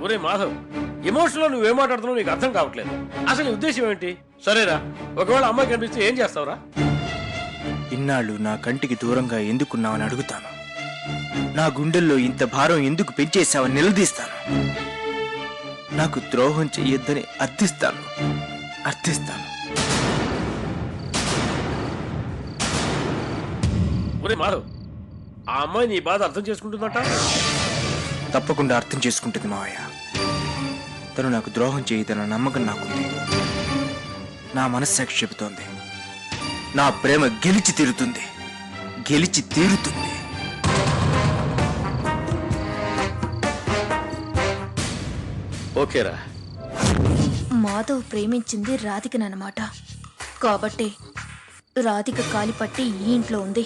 ఒరే మాధవ్, ఎమోషన్లో నువ్వేం మాట్లాడుతున్నావు నీకు అర్థం కావట్లేదు. అసలు నీ ఉద్దేశం ఏంటి? సరేరా, ఒకవేళ అమ్మాయి కనిపిస్తే ఏం చేస్తావురా? ఇన్నాళ్ళు నా కంటికి దూరంగా ఎందుకున్నావని అడుగుతాను. నా గుండెల్లో ఇంత భారం ఎందుకు పెంచేశావని నిలదీస్తాను. నాకు ద్రోహం చెయ్యొద్దని అర్థిస్తాను. ఒరే మాధవ్, ఆ అమ్మాయి నీ బాధ అర్థం చేసుకుంటుందట? తప్పకుండా అర్థం చేసుకుంటుంది మావయ్య. తను నాకు ద్రోహం చేయదన్న నమ్మకం నాకుంది. నా మనస్సాక్షి చెబుతోంది, నా ప్రేమ గెలిచి తీరుతుంది. ఓకేరా. మాధవ్ ప్రేమించింది రాధికనమాట. కాబట్టి రాధిక కాలిపట్టి ఈ ఇంట్లో ఉంది.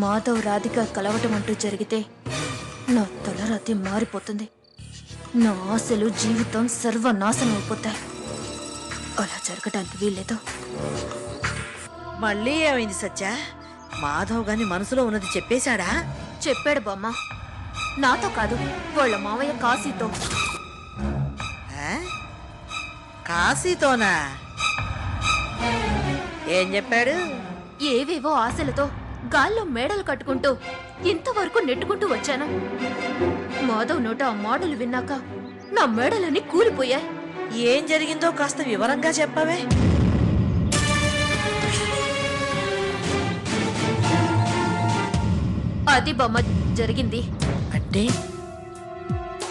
మాధవ్ రాధిక కలవటం అంటూ జరిగితే నా తలరాతి మారిపోతుంది. నా ఆశలు, జీవితం సర్వనాశనం అయిపోతాయి. అలా జరగటానికి వీల్లేదు. మళ్ళీ ఏమైంది సత్య? మాధవ్ గాని మనసులో ఉన్నది చెప్పేశాడా? చెప్పాడు బామ్మ. నాతో కాదు, వాళ్ళ మావయ్య కాశీతో. కాశీతోనా? ఏం చెప్పాడు? ఏవేవో ఆశలతో గాల్లో మేడలు కట్టుకుంటూ ఇంతవరకు నెట్టుకుంటూ వచ్చాను. మాధవ్ నోట ఆ మాటలు విన్నాక నా మేడలన్నీ కూలిపోయాయి. ఏం జరిగిందో కాస్త వివరంగా చెప్పవే. అది బొమ్మ జరిగింది. అంటే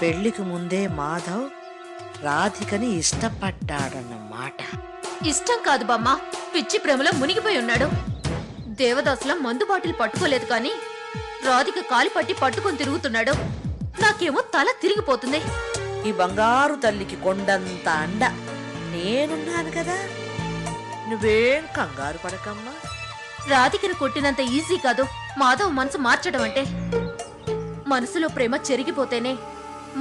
పెళ్లికి ముందే మాధవ్ రాధికని ఇష్టపడ్డాడన్నమాట. ఇష్టం కాదు బామ్మ, పిచ్చి ప్రేమలో మునిగిపోయి ఉన్నాడు. దేవదాసుల మందు బాటిల్ పట్టుకోలేదు కానీ రాధిక కాలి పట్టి పట్టుకొని తిరుగుతున్నాడు. నాకేమో తల తిరిగిపోతుంది. ఈ బంగారు తల్లికి కొండంత అండ నేనున్నాను కదా, నువ్వేం కంగారు పడకమ్మా. రాధికను కొట్టినంత ఈజీ కాదు మాధవ్ మనసు మార్చడం అంటే. మనసులో ప్రేమ చెరిగిపోతేనే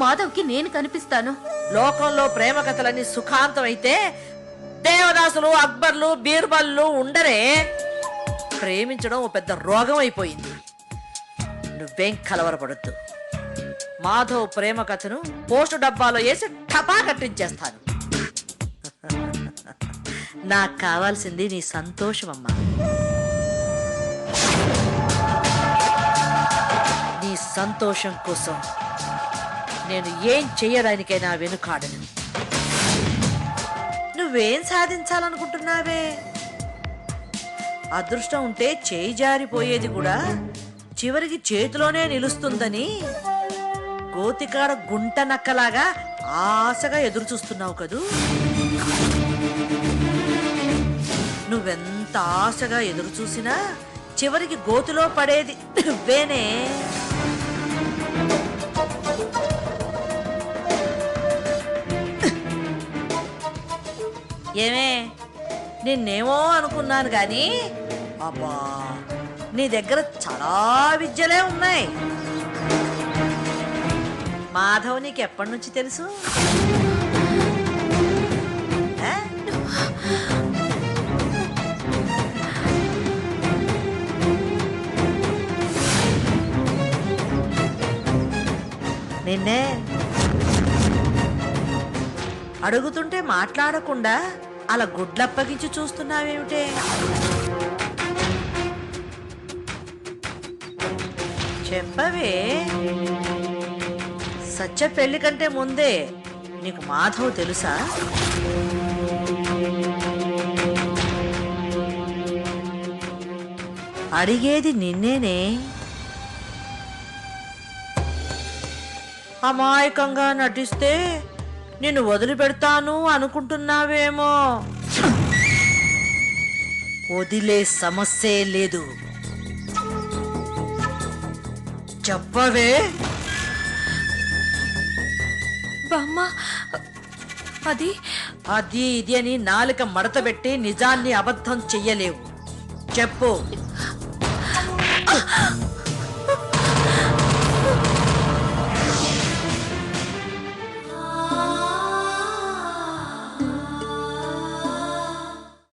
మాధవ్కి నేను కనిపిస్తాను. లోకంలో ప్రేమ కథలన్నీ సుఖాంతం అయితే దేవదాసులు, అక్బర్లు, బీర్బల్లు ఉండరే. ప్రేమించడం ఓ పెద్ద రోగం అయిపోయింది. నువ్వేం కలవరపడద్దు. మాధవ్ ప్రేమ కథను పోస్టు డబ్బాలో వేసి టపా కట్టించేస్తాను. నాకు కావాల్సింది నీ సంతోషమమ్మా. నీ సంతోషం కోసం నేను ఏం చెయ్యడానికైనా వెనుకాడను. నువ్వేం సాధించాలనుకుంటున్నావే? అదృష్టం ఉంటే చేయి జారిపోయేది కూడా చివరికి చేతిలోనే నిలుస్తుందని గోతికాడ గుంట నక్కలాగా ఆశగా ఎదురు చూస్తున్నావు కదూ. నువ్వెంత ఆశగా ఎదురు చూసినా చివరికి గోతిలో పడేది నువ్వేనే. ఏమే, నిన్నేమో అనుకున్నాను గాని అబ్బా, నీ దగ్గర చాలా విద్యలే ఉన్నాయి. మాధవ్ నీకు ఎప్పటి నుంచి తెలుసు? నిన్నే అడుగుతుంటే మాట్లాడకుండా అలా గుడ్లప్పగించి చూస్తున్నావేమిటే? చెప్పవే. సత్య పెళ్లి కంటే ముందే నీకు మాధవ్ తెలుసా? అడిగేది నిన్నేనే. అమాయకంగా నటిస్తే నిన్ను వదిలిపెడతాను అనుకుంటున్నావేమో. వదిలే సమస్యే లేదు. చెప్పవే. బామ్మ, అది అది ఇది అని నాలుక మడతబెట్టి నిజాన్ని అబద్ధం చెయ్యలేవు. చెప్పు.